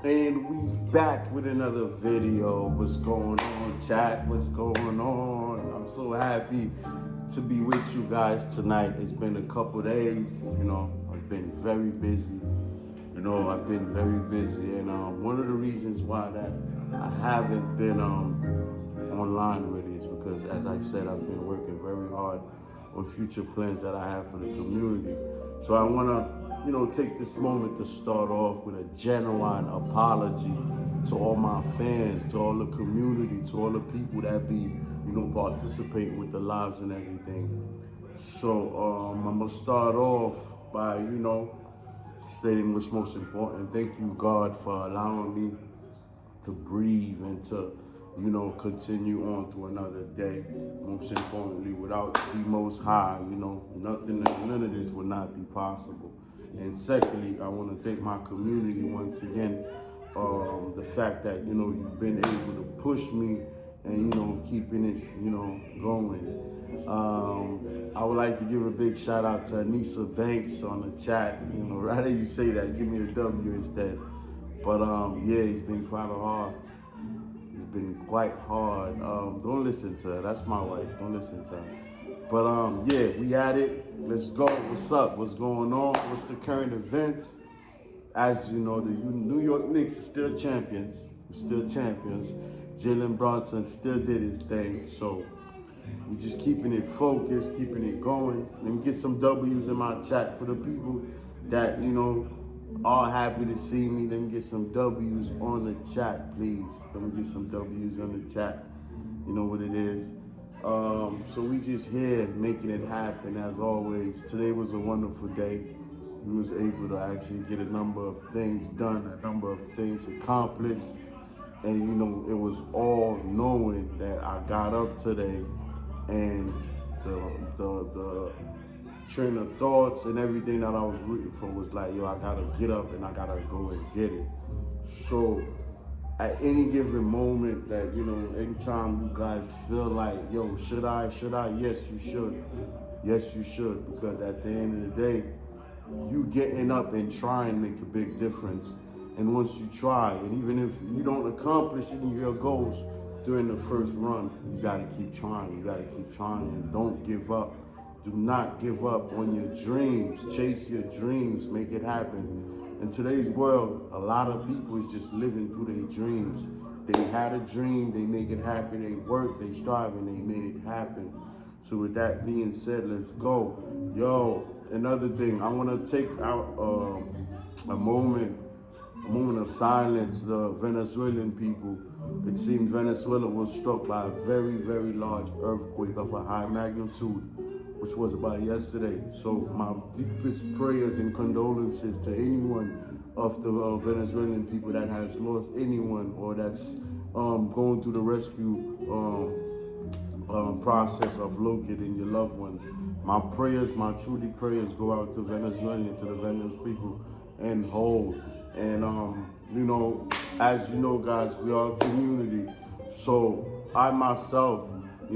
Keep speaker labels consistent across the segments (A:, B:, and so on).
A: And we back with another video. What's going on, chat? What's going on? I'm so happy to be with you guys tonight. It's been a couple days, I've been very busy. And one of the reasons why that I haven't been online really is because, as I said, I've been working very hard on future plans that I have for the community. So I want to take this moment to start off with a genuine apology to all my fans, to all the community, to all the people that be, participating with the lives and everything. So I'm gonna start off by, stating what's most important. Thank you, God, for allowing me to breathe and to, continue on to another day. Most importantly, without the Most High, none of this would not be possible. And secondly, I want to thank my community once again. The fact that, you've been able to push me and, keeping it, going. I would like to give a big shout out to Anissa Banks on the chat. Rather you say that, give me a W instead. But yeah, it's been quite hard. It's been quite hard. Don't listen to her. That's my wife. Don't listen to her. But yeah, we at it. Let's go. What's up? What's going on? What's the current events? As you know, the New York Knicks are still champions. We're still champions. Jalen Brunson still did his thing. So we're just keeping it focused, keeping it going. Let me get some W's in my chat for the people that, are happy to see me. Let me get some W's on the chat, please. Let me get some W's on the chat. You know what it is. So we just here making it happen as always. Today was a wonderful day. We was able to actually get a number of things done, a number of things accomplished. And it was all knowing that I got up today and the train of thoughts and everything that I was rooting for was like, yo, I gotta get up and I gotta go and get it. So at any given moment that, anytime you guys feel like, yo, should I? Yes, you should. Yes, you should. Because at the end of the day, you getting up and trying make a big difference. And once you try, and even if you don't accomplish any of your goals during the first run, you gotta keep trying. You gotta keep trying and don't give up. Do not give up on your dreams. Chase your dreams, make it happen. In today's world, a lot of people is just living through their dreams. They had a dream, they make it happen, they work, they strive, and they made it happen. So with that being said, let's go. Yo, another thing, I want to take out a moment of silence. The Venezuelan people, it seems Venezuela was struck by a very, very large earthquake of a high magnitude, which was about yesterday. So my deepest prayers and condolences to anyone of the Venezuelan people that has lost anyone or that's going through the rescue process of locating your loved ones. My prayers, my truly prayers go out to Venezuela, to the Venezuelan people and whole. And as you know, guys, we are a community. So I myself,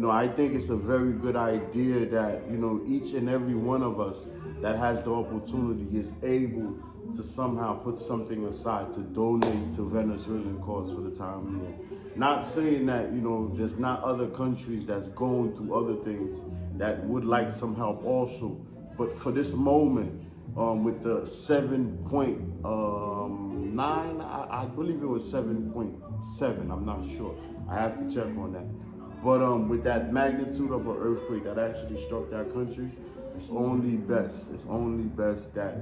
A: I think it's a very good idea that, each and every one of us that has the opportunity is able to somehow put something aside to donate to Venezuelan cause for the time being. Not saying that, there's not other countries that's going through other things that would like some help also. But for this moment, with the 7.9, I believe it was 7.7, I'm not sure. I have to check on that. But with that magnitude of an earthquake that actually struck that country, it's only best that,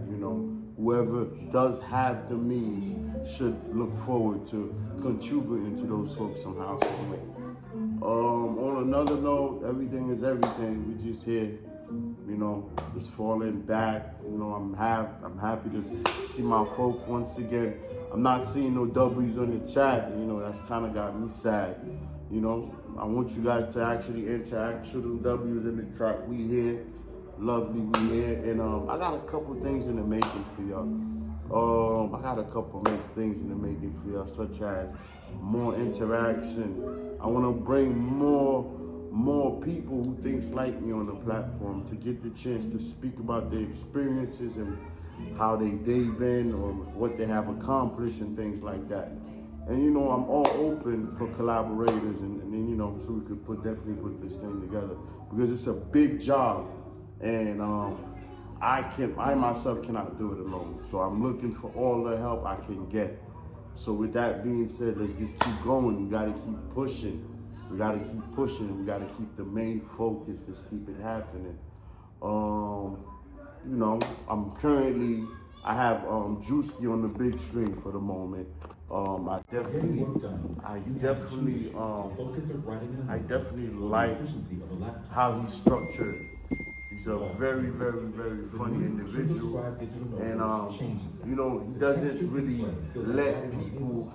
A: whoever does have the means should look forward to contributing to those folks somehow, some way. On another note, everything is everything. We just here, just falling back. I'm happy to see my folks once again. I'm not seeing no W's on the chat. That's kind of got me sad. I want you guys to actually interact, show them W's in the chat. We here, lovely, we here, and I got a couple things in the making for y'all. I got a couple of things in the making for y'all, such as more interaction. I want to bring more people who thinks like me on the platform to get the chance to speak about their experiences and how they day been or what they have accomplished and things like that. And you know, I'm all open for collaborators and you know, so we could definitely put this thing together because it's a big job, and I myself cannot do it alone. So I'm looking for all the help I can get. So with that being said, let's just keep going. We gotta keep pushing. We gotta keep pushing. We gotta keep the main focus. Let's keep it happening. You know, I have Drewski on the big screen for the moment. I definitely like how he's structured. He's a very, very, very funny individual, and you know, he doesn't really let people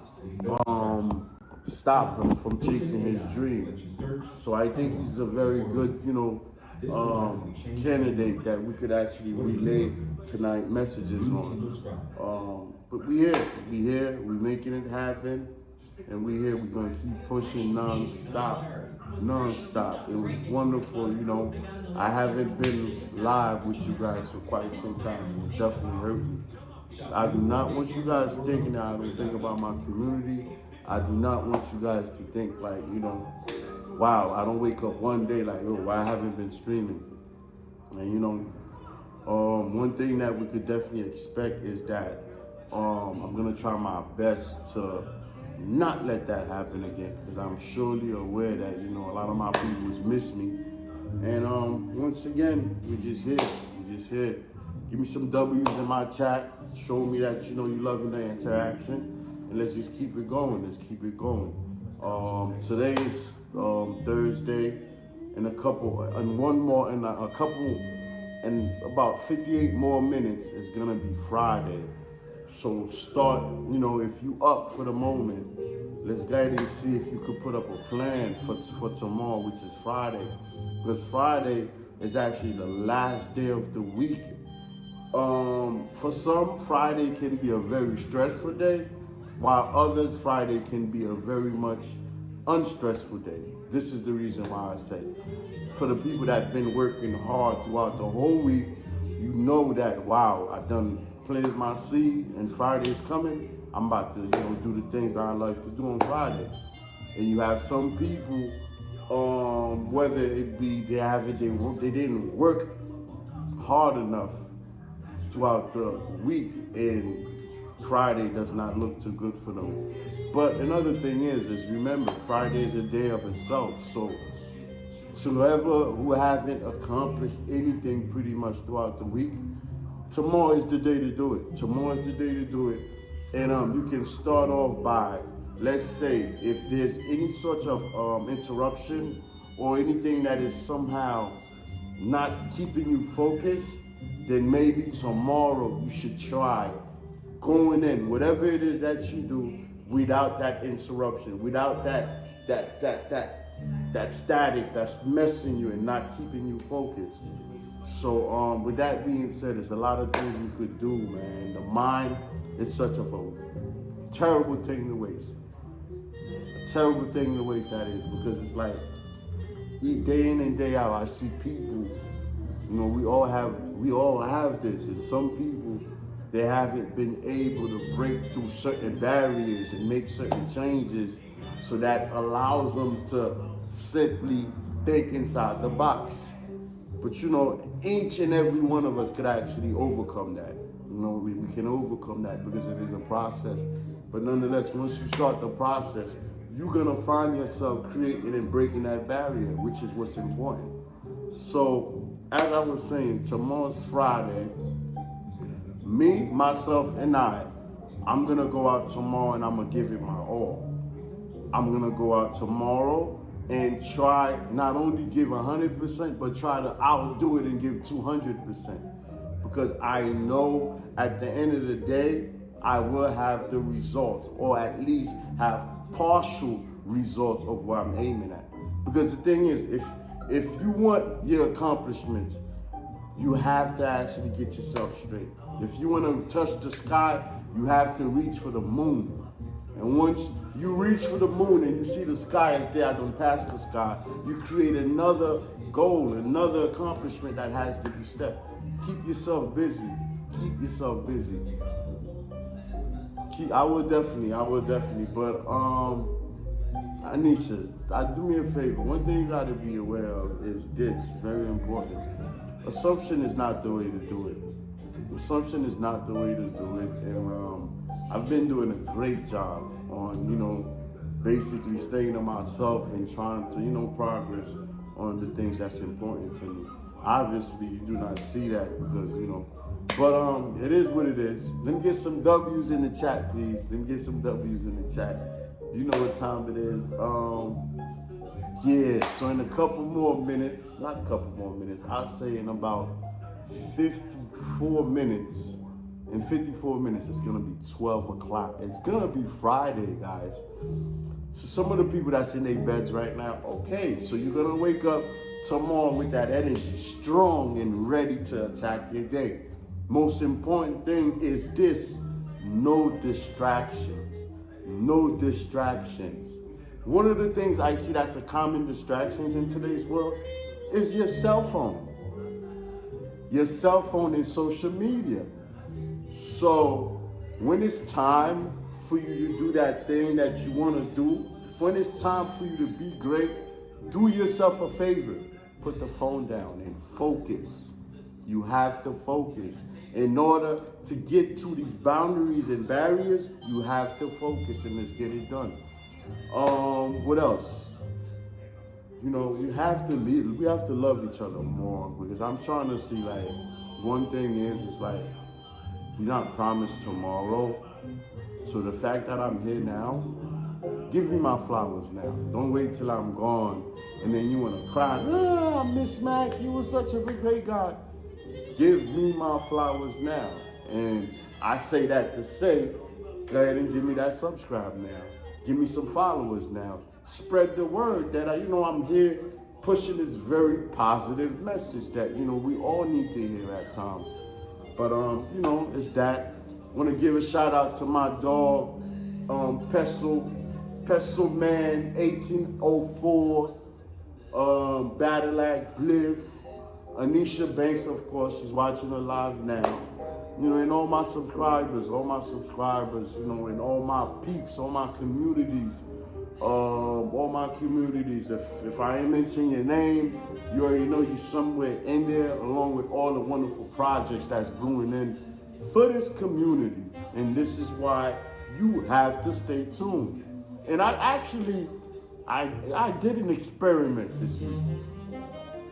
A: stop him from chasing his dream. So I think he's a very good, you know, candidate that we could actually relay tonight messages on. But we here, we making it happen, and we here. We're gonna keep pushing non-stop. It was wonderful, you know. I haven't been live with you guys for quite some time. It definitely hurt me. I do not want you guys thinking that I don't think about my community. I do not want you guys to think like, you know, wow, I don't wake up one day like, oh, I haven't been streaming. And you know, one thing that we could definitely expect is that I'm gonna try my best to not let that happen again, because I'm surely aware that, you know, a lot of my people miss me. And once again, we're just here. Give me some W's in my chat. Show me that, you know, you loving the interaction, and let's just keep it going. Today is Thursday, and in about 58 more minutes is gonna be Friday. So start, you know, if you up for the moment, let's go ahead and see if you could put up a plan for tomorrow, which is Friday. Because Friday is actually the last day of the week. For some, Friday can be a very stressful day, while others, Friday can be a very much unstressful day. This is the reason why I say, for the people that have been working hard throughout the whole week, you know that, wow, I've done planted my seed, and Friday is coming. I'm about to, you know, do the things that I like to do on Friday. And you have some people, whether it be they didn't work hard enough throughout the week, and Friday does not look too good for them. But another thing is remember, Friday is a day of itself. So whoever who haven't accomplished anything pretty much throughout the week, tomorrow is the day to do it. And you can start off by, let's say, if there's any sort of interruption or anything that is somehow not keeping you focused, then maybe tomorrow you should try going in, whatever it is that you do, without that interruption, without that static that's messing you and not keeping you focused. So with that being said, there's a lot of things you could do, man. The mind, it's such a terrible thing to waste. A terrible thing to waste, that is, because it's like, day in and day out, I see people, you know, we all have this, and some people, they haven't been able to break through certain barriers and make certain changes, so that allows them to simply think inside the box. But you know, each and every one of us could actually overcome that. You know, we can overcome that because it is a process. But nonetheless, once you start the process, you're gonna find yourself creating and breaking that barrier, which is what's important. So, as I was saying, tomorrow's Friday. Me, myself, and I'm gonna go out tomorrow and I'm gonna give it my all. I'm gonna go out tomorrow and try not only give 100%, but try to outdo it and give 200%. Because I know at the end of the day, I will have the results, or at least have partial results of what I'm aiming at. Because the thing is, if you want your accomplishments, you have to actually get yourself straight. If you want to touch the sky, you have to reach for the moon. And once you reach for the moon and you see the sky is there, don't pass the sky, you create another goal, another accomplishment that has to be stepped. Keep yourself busy. keep yourself busy. I would definitely. But Anisha, do me a favor. One thing you gotta be aware of is this, very important. Assumption is not the way to do it. Assumption is not the way to do it. And I've been doing a great job on, basically staying to myself and trying to, progress on the things that's important to me. Obviously, you do not see that because, but it is what it is. Let me get some W's in the chat, please. Let me get some W's in the chat. You know what time it is. Yeah, so in a couple more minutes, not a couple more minutes, I'll say in about 54 minutes, in 54 minutes, it's gonna be 12 o'clock. It's gonna be Friday, guys. So some of the people that's in their beds right now, okay, so you're gonna wake up tomorrow with that energy, strong and ready to attack your day. Most important thing is this, no distractions. No distractions. One of the things I see that's a common distractions in today's world is your cell phone. Your cell phone and social media. So when it's time for you to do that thing that you want to do, when it's time for you to be great, do yourself a favor. Put the phone down and focus. You have to focus. In order to get to these boundaries and barriers, you have to focus and let's get it done. What else? We have to love each other more because I'm trying to see, like, one thing is like, you're not promised tomorrow. So the fact that I'm here now, give me my flowers now. Don't wait till I'm gone and then you want to cry. Miss Mac, you were such a great guy. Give me my flowers now. And I say that to say, go ahead and give me that subscribe now. Give me some followers now. Spread the word that I'm here pushing this very positive message that, we all need to hear at times. But, it's that. I want to give a shout out to my dog, Macdon1804, Battle Bliff. Anisha Banks, of course, she's watching her live now. And all my subscribers, and all my peeps, all my communities. If I ain't mention your name, you already know you're somewhere in there, along with all the wonderful projects that's brewing in for this community. And this is why you have to stay tuned. And I did an experiment this week.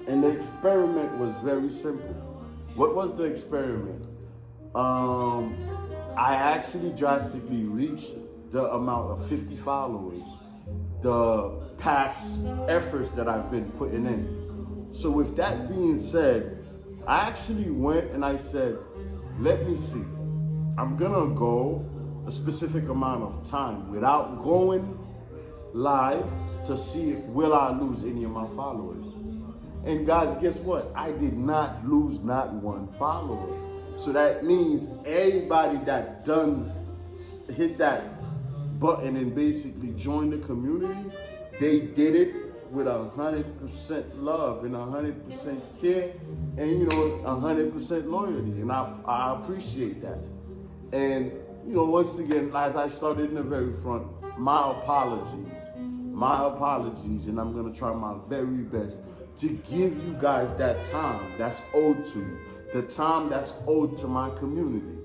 A: And the experiment was very simple. What was the experiment? I actually drastically reached the amount of 50 followers, the past efforts that I've been putting in. So with that being said, I actually went and I said, let me see. I'm gonna go a specific amount of time without going live to see if will I lose any of my followers. And guys, guess what? I did not lose not one follower. So that means everybody that hit that button and basically joined the community, they did it with 100% love and 100% care and 100% loyalty. And I appreciate that. And once again, as I started in the very front, my apologies, and I'm gonna try my very best to give you guys that time that's owed to you, the time that's owed to my community.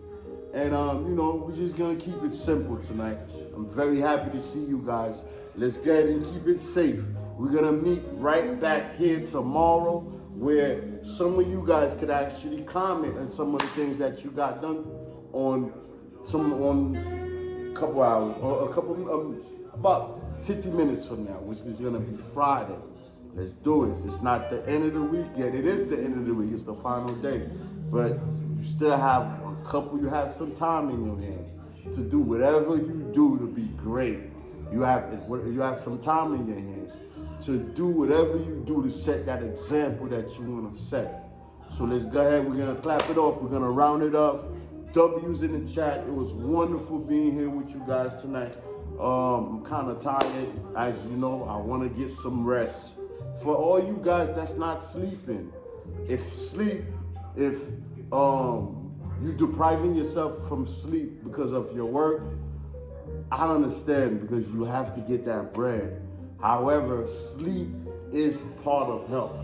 A: And we're just gonna keep it simple tonight. I'm very happy to see you guys. Let's go ahead and keep it safe. We're gonna meet right back here tomorrow where some of you guys could actually comment on some of the things that you got done on a couple hours or about 50 minutes from now, which is gonna be Friday. Let's do it. It's not the end of the week yet. It is the end of the week. It's the final day. But you still have you have some time in your hands to do whatever you do to be great. You have some time in your hands to do whatever you do to set that example that you want to set. So let's go ahead. We're going to clap it off. We're going to round it up. W's in the chat. It was wonderful being here with you guys tonight. I'm kind of tired. As you know, I want to get some rest. For all you guys that's not sleeping, if you depriving yourself from sleep because of your work, I understand, because you have to get that bread. However, sleep is part of health.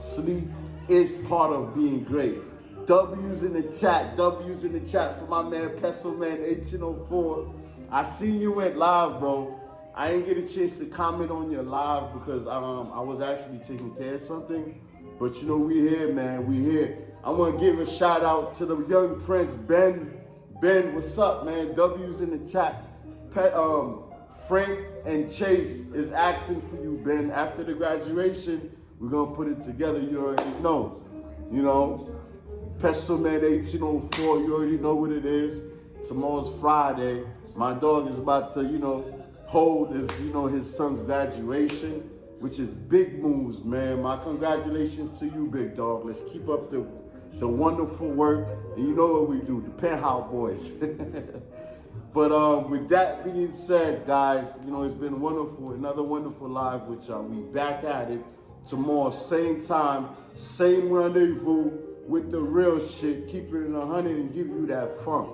A: Sleep is part of being great. W's in the chat for my man Macdon1804. I seen you went live, bro. I didn't get a chance to comment on your live because I was actually taking care of something. But you know, we here, man, we here. I want to give a shout out to the young prince, Ben. Ben, what's up, man? W's in the chat. Frank and Chase is asking for you, Ben. After the graduation, we're going to put it together. You already know. You know, Macdon1804, you already know what it is. Tomorrow's Friday. My dog is about to, you know, hold his, you know, his son's graduation, which is big moves, man. My congratulations to you, big dog. Let's keep up the wonderful work. And you know what we do, the Penthouse Boys. But with that being said, guys, you know, it's been wonderful. Another wonderful live with y'all. We back at it tomorrow, same time, same rendezvous with the real shit. Keep it in 100 and give you that funk.